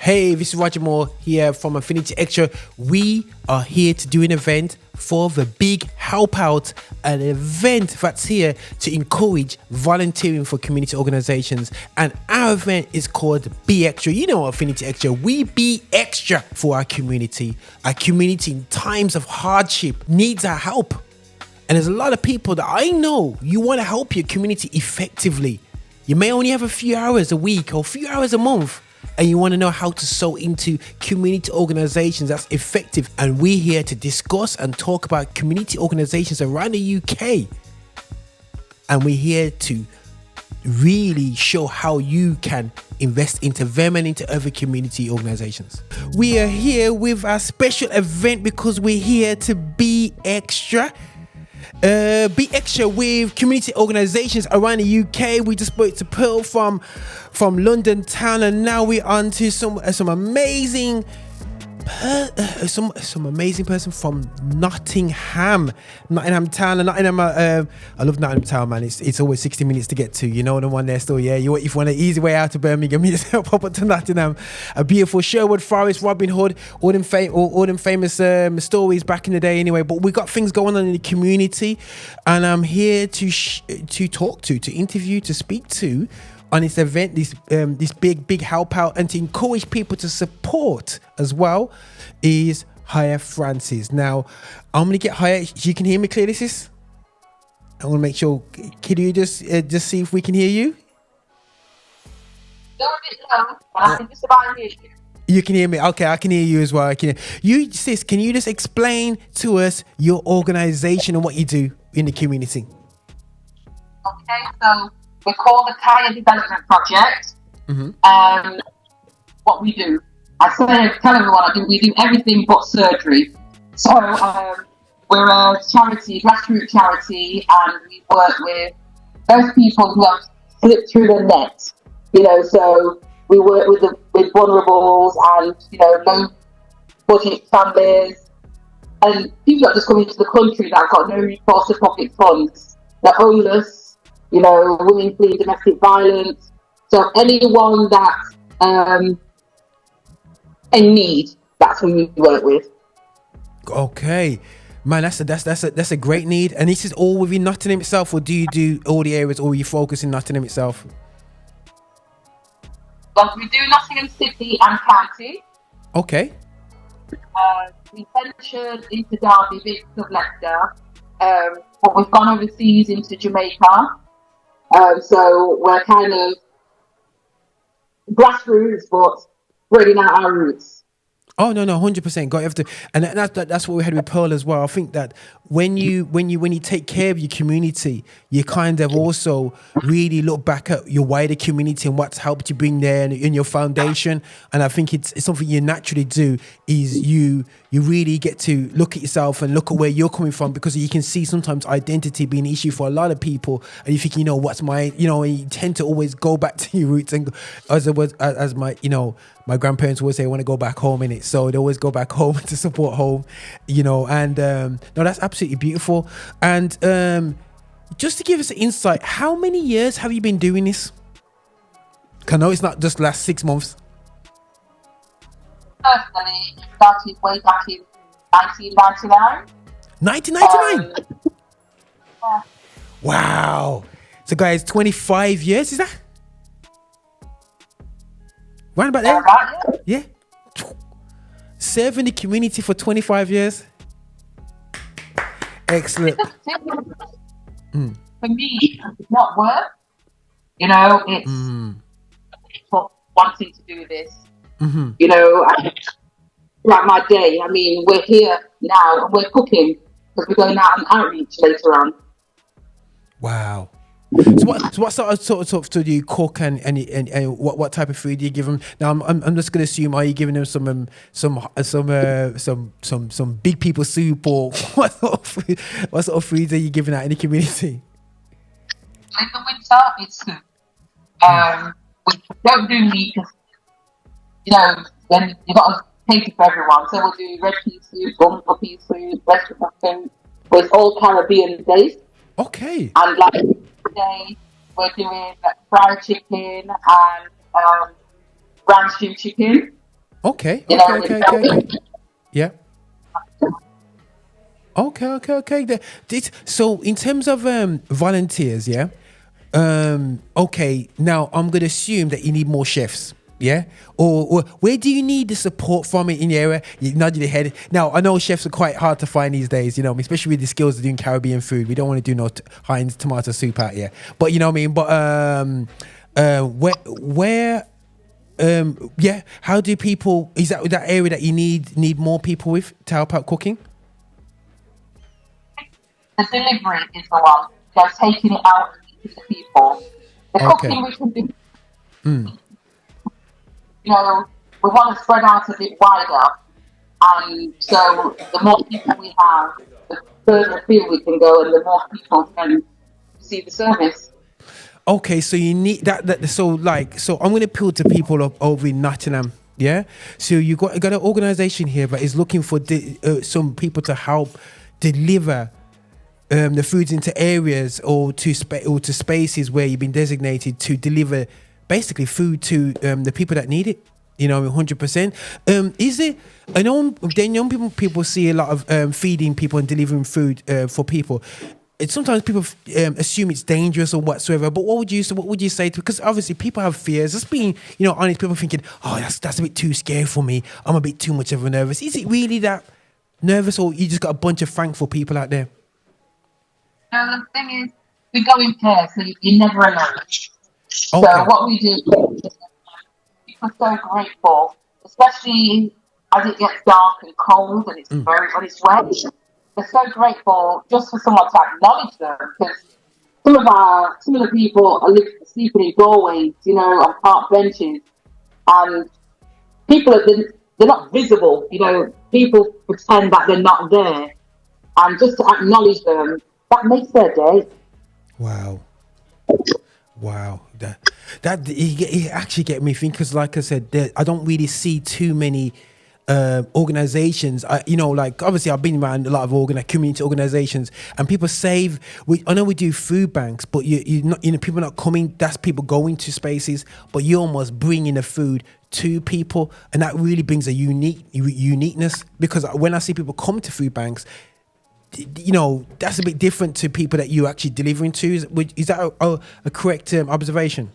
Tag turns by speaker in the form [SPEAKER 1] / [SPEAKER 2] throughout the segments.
[SPEAKER 1] Hey, this is Roger Moore here from Affinity Xtra. We are here to do an event for the big help out, an event that's here to encourage volunteering for community organizations. And our event is called Be Extra. You know, Affinity Xtra, we be extra for our community. Our community in times of hardship needs our help. And there's a lot of people that I know you want to help your community effectively. You may only have a few hours a week or a few hours a month, and you want to know how to sow into community organizations that's effective. And we're here to discuss and talk about community organizations around the UK. And we're here to really show how you can invest into them and into other community organizations. We are here with our special event because we're here to be extra. Be extra with community organizations around the UK. We just spoke to Pearl from London town, and now we're on to some amazing some amazing person from Nottingham town. And Nottingham, I love Nottingham town, man. It's always 60 minutes to get to, you know, the one there still. Yeah, if you want an easy way out to Birmingham, you just pop up to Nottingham. A beautiful Sherwood Forest, Robin Hood, all them famous stories back in the day anyway. But we got things going on in the community, and I'm here to talk to interview, to speak to on this event, this big help out, and to encourage people to support as well, is Hya Francis. Now, I'm gonna get Hya. You can hear me clearly, sis? I want to make sure. Can you just see if we can hear you?
[SPEAKER 2] You're a bit low, but I can just about hear you.
[SPEAKER 1] You can hear me? Okay, I can hear you as well. I can hear you, sis. Can you just explain to us your organization and what you do in the community?
[SPEAKER 2] Okay, so we're called the Hya Development Project. What we do, tell everyone, we do everything but surgery. So we're a charity, grassroots charity, and we work with those people who have slipped through the net. You know, so we work with vulnerables and, you know, low budget families and people that just come into the country that have got no recourse to public funds. They're homeless, you know, women fleeing domestic violence. So anyone that's in need, that's who we work with.
[SPEAKER 1] Okay, man, that's a great need. And this is all within Nottingham itself, or do you do all the areas, or you focus in Nottingham itself?
[SPEAKER 2] Well, we do Nottingham City and County.
[SPEAKER 1] Okay.
[SPEAKER 2] We ventured into Derby, bits of Leicester, but we've gone overseas into Jamaica. So we're kind of grassroots, but spreading out our roots.
[SPEAKER 1] Oh no, 100%. Got everything, and that's what we had with Pearl as well. I think that when you take care of your community, you kind of also really look back at your wider community and what's helped you bring there in your foundation. And I think it's something you naturally do, is you really get to look at yourself and look at where you're coming from, because you can see sometimes identity being an issue for a lot of people, and you think, you know, what's my, you know, and you tend to always go back to your roots, and as my, you know, my grandparents would say, I want to go back home in it. So they always go back home to support home, you know, and no, that's absolutely beautiful. And just to give us an insight, how many years have you been doing this? I know it's not just last 6 months.
[SPEAKER 2] Personally, it started way back in 1999.
[SPEAKER 1] 1999?
[SPEAKER 2] Yeah.
[SPEAKER 1] Wow. So guys, 25 years, is that? Right about there?
[SPEAKER 2] Right,
[SPEAKER 1] yeah. Serving the community for 25 years. Excellent.
[SPEAKER 2] For me, it's not work. You know, it's for wanting to do this. You know, throughout my day, I mean, we're here now and we're cooking because we're going out on outreach later on.
[SPEAKER 1] Wow. So what sort of do you cook, and what type of food do you give them? Now I'm just going to assume, are you giving them some big people soup, or what sort of foods are you giving out in the community?
[SPEAKER 2] In the winter, it's soup. We don't do meat because, you know, then you've got to cater for everyone. So we'll do red pea soup, bumper pea soup, vegetable soup, but it's all Caribbean based.
[SPEAKER 1] Okay.
[SPEAKER 2] And like today, we're doing fried chicken and brown stew chicken.
[SPEAKER 1] Okay,
[SPEAKER 2] You
[SPEAKER 1] okay,
[SPEAKER 2] know,
[SPEAKER 1] okay, okay, okay. Yeah. Okay, okay, okay. So in terms of volunteers, yeah. Okay, now I'm gonna assume that you need more chefs, yeah. Or where do you need the support from in your area? You nod your head. Now I know chefs are quite hard to find these days, you know, especially with the skills of doing Caribbean food. We don't want to do no Heinz tomato soup out here, but you know what I mean. But where yeah, how do people? Is that area that you need more people with to help out cooking?
[SPEAKER 2] the delivery is the one. Taking it out to the people. The
[SPEAKER 1] Okay.
[SPEAKER 2] cooking we can do, you know, we want to spread out a bit wider. And so the more people we have, the further afield we can go and the more people can see the service.
[SPEAKER 1] Okay, so you need that so I'm gonna appeal to people over in Nottingham. Yeah, so you got an organization here that is looking for some people to help deliver the foods into areas or to spaces where you've been designated to deliver basically food to the people that need it. You know, 100%. Is it? I know. Then young people see a lot of feeding people and delivering food for people. Sometimes people assume it's dangerous or whatsoever. But what would you say to? Because obviously people have fears. Just being honest, people thinking, oh, that's a bit too scary for me. I'm a bit too much of a nervous. Is it really that nervous, or you just got a bunch of thankful people out there?
[SPEAKER 2] The thing is, we go in pairs, so you're never alone. So
[SPEAKER 1] Okay.
[SPEAKER 2] what we do, people are so grateful, especially as it gets dark and cold and it's wet. They're so grateful just for someone to acknowledge them, because some of the people are sleeping in doorways, on park benches, and they're not visible. People pretend that they're not there, and just to acknowledge them, that makes their day.
[SPEAKER 1] Wow. Wow, that it actually get me thinking. Because, like I said, I don't really see too many organizations. Like obviously, I've been around a lot of community organizations, and people save. I know we do food banks, but you not people not coming. That's people going to spaces, but you almost bringing the food to people, and that really brings a uniqueness. Because when I see people come to food banks, that's a bit different to people that you're actually delivering to. Is that a correct observation?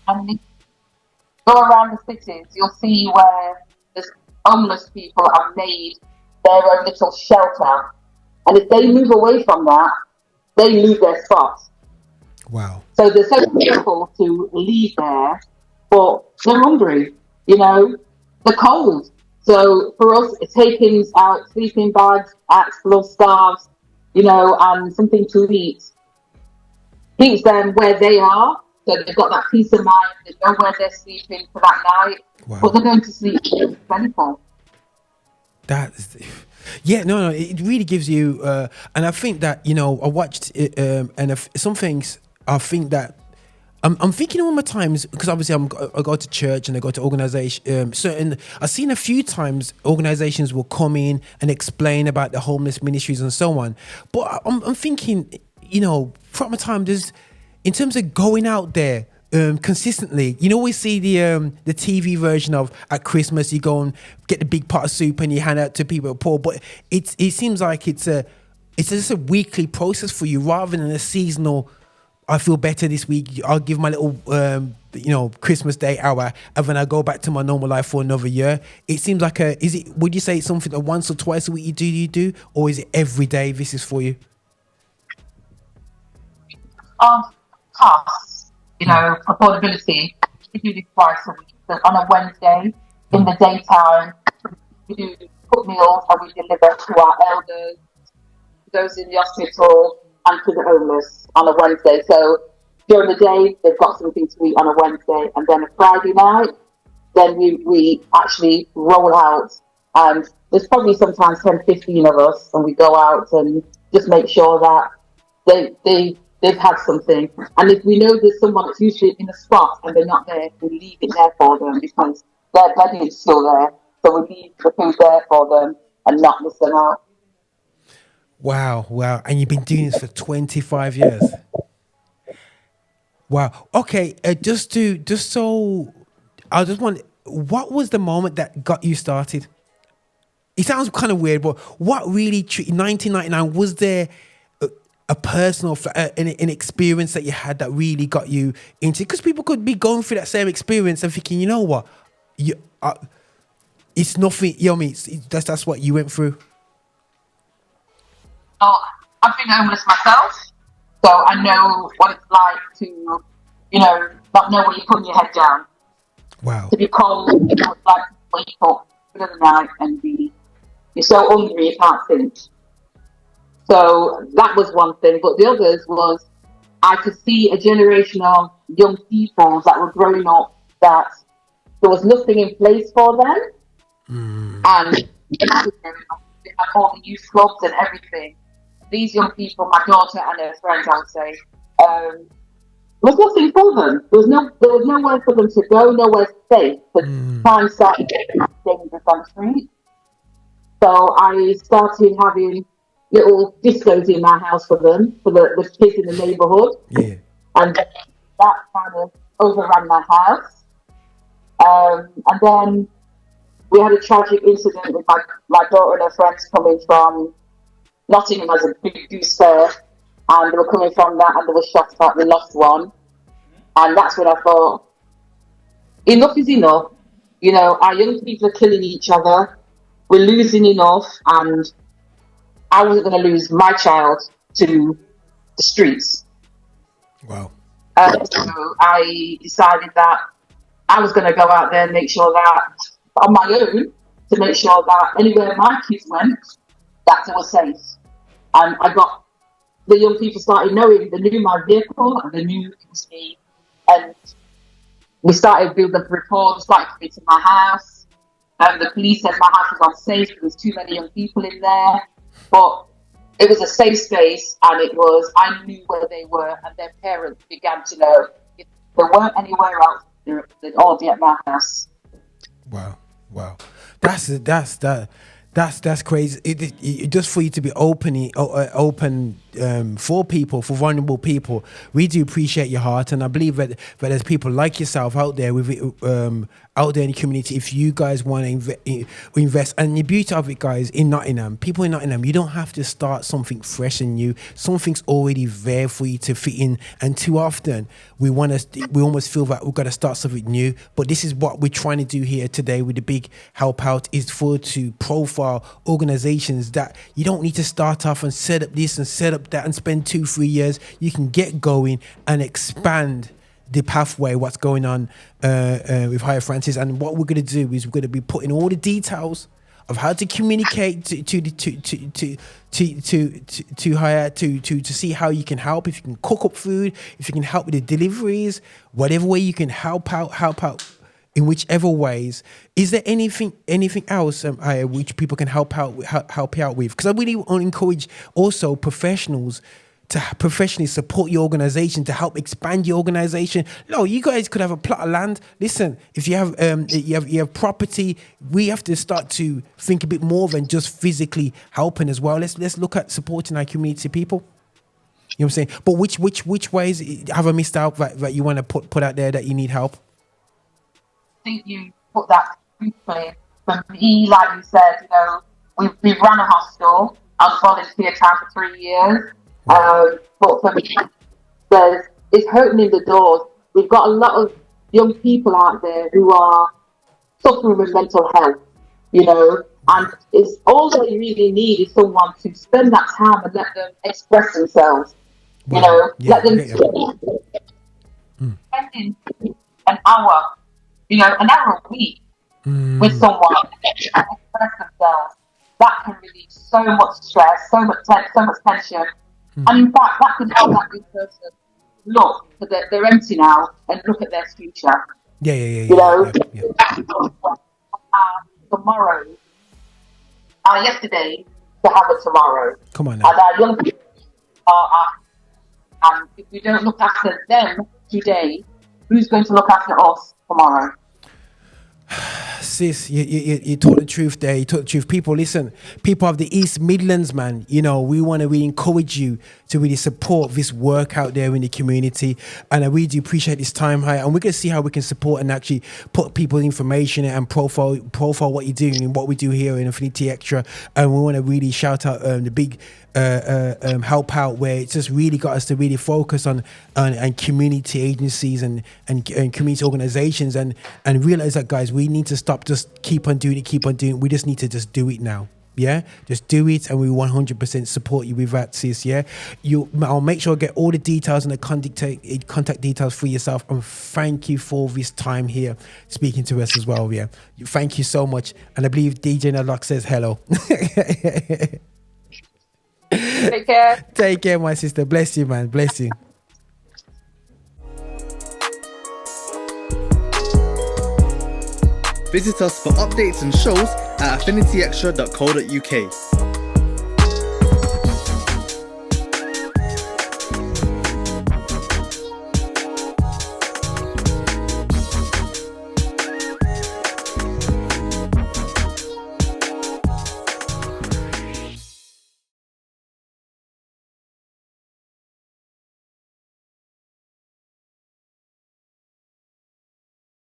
[SPEAKER 2] And if you go around the cities, you'll see where the homeless people have made their own little shelter, and if they move away from that, they lose their spot.
[SPEAKER 1] Wow.
[SPEAKER 2] So they're so careful to leave there, but they're hungry. They're cold. So for us, it's taking out sleeping bags, hats, gloves, scarves, and something to eat. Keeps them where they are, so they've got that peace of mind. They know where they're sleeping for that night,
[SPEAKER 1] Wow.
[SPEAKER 2] but they're going to sleep plentiful.
[SPEAKER 1] That is, yeah, no, it really gives you, and I think that I watched it, and some things I think that. I'm thinking all my times, because obviously I go to church and I go to organization. I've seen a few times organizations will come in and explain about the homeless ministries and so on. But I'm thinking, throughout my time, in terms of going out there consistently, we see the TV version of at Christmas you go and get the big pot of soup and you hand out to people who are poor. But it seems like it's just a weekly process for you rather than a seasonal. I feel better this week. I'll give my little, Christmas Day hour, and then I go back to my normal life for another year. It seems like would you say it's something that once or twice a week you do, or is it every day this is for you?
[SPEAKER 2] Tasks, affordability. We do this twice a week. So on a Wednesday, in the daytime, we do cook meals and we deliver to our elders, those in the hospital, and to the homeless on a Wednesday. So during the day, they've got something to eat on a Wednesday, and then a Friday night, then we actually roll out, and there's probably sometimes 10, 15 of us, and we go out and just make sure that they've had something. And if we know there's someone that's usually in a spot and they're not there, we leave it there for them, because their bedding is still there. So we leave the food there for them and not miss them out.
[SPEAKER 1] Wow. And you've been doing this for 25 years. Wow. Okay. I just want what was the moment that got you started? It sounds kind of weird, but what really, in 1999, was there a personal, an experience that you had that really got you into? Because people could be going through that same experience and thinking, you know what, it's nothing. You know what I mean? That's what you went through.
[SPEAKER 2] Oh, I've been homeless myself, so I know what it's like to, not know where you're putting your head down.
[SPEAKER 1] Wow.
[SPEAKER 2] To be cold, it's like to wake up middle of the night and you're so hungry you can't think. So that was one thing, but the others was I could see a generation of young people that were growing up that there was nothing in place for them, and they had all the youth clubs and everything. These young people, my daughter and her friends, I would say, there was nothing for them. There was nowhere for them to go, nowhere safe. But time started getting dangerous on the street. So I started having little discos in my house for them, for the kids in the neighbourhood.
[SPEAKER 1] Yeah.
[SPEAKER 2] And that kind of overran my house. And then we had a tragic incident with my daughter and her friends coming from Nottingham as a big goose fair, and they were coming from that and they were shot at, they lost one. And that's when I thought, enough is enough. Our young people are killing each other. We're losing enough, and I wasn't going to lose my child to the streets.
[SPEAKER 1] Wow.
[SPEAKER 2] So I decided that I was going to go out there and make sure that, on my own, to make sure that anywhere my kids went, that they were safe. And I got the young people started knowing, they knew my vehicle and they knew it was me. And we started building up rapport, started coming to my house. The police said my house was unsafe, there was too many young people in there. But it was a safe space, and I knew where they were, and their parents began to know if they weren't anywhere else, they'd all be at my house.
[SPEAKER 1] Wow. That's crazy. It just for you to be open for people, for vulnerable people. We do appreciate your heart, and I believe that there's people like yourself out there with out there in the community. If you guys want to invest, and the beauty of it, guys, in Nottingham, people in Nottingham, you don't have to start something fresh and new. Something's already there for you to fit in. And too often we almost feel that we've got to start something new. But this is what we're trying to do here today with the big help out, is to profile organizations that you don't need to start off and set up this and set up that and spend 2-3 years. You can get going and expand the pathway, what's going on with Hya Francis. And what we're going to do is we're going to be putting all the details of how to communicate to Hya, to see how you can help, if you can cook up food, if you can help with the deliveries, whatever way you can help out in whichever ways. Is there anything else which people can help you out with? Because I really want to encourage also professionals to professionally support your organization, to help expand your organization. No, you guys could have a plot of land. Listen, if you have you have property, we have to start to think a bit more than just physically helping as well. Let's look at supporting our community people. You know what I'm saying? But which ways have I missed out that you want to put out there that you need help?
[SPEAKER 2] I think you put that briefly. For me, like you said, we ran a hostel. I was volunteer time for 3 years. But for me, it's opening the doors. We've got a lot of young people out there who are suffering with mental health, and it's all they really need is someone to spend that time and let them express themselves. Let them spending an hour, an hour a week with someone to express themselves. That can relieve so much stress, so much tension. And in fact, that could help that good person look, because they're empty now, and look at their future.
[SPEAKER 1] Yeah.
[SPEAKER 2] Tomorrow, our yesterday, to have a tomorrow.
[SPEAKER 1] Come on now.
[SPEAKER 2] And our young people and if we don't look after them today, who's going to look after us tomorrow?
[SPEAKER 1] sis, you told the truth there. You told the truth. People, listen, people of the East Midlands, man, you know, we want to really encourage you to really support this work out there in the community. And I really do appreciate this time, Hya. And we're going to see how we can support and actually put people's information and profile what you're doing and what we do here in Affinity Xtra. And we want to really shout out the big help out, where it's just really got us to really focus on community agencies and community organizations and realize that, guys, we need to stop just keep on doing it. We just need to just do it now. Yeah, just do it, and we 100% support you with that, sis. Yeah, I'll make sure I get all the details and the contact details for yourself. And thank you for this time here speaking to us as well. Yeah, thank you so much. And I believe DJ Nalok says hello.
[SPEAKER 2] Take care.
[SPEAKER 1] Take care, my sister. Bless you, man. Bless you.
[SPEAKER 3] Visit us for updates and shows at affinityextra.co.uk.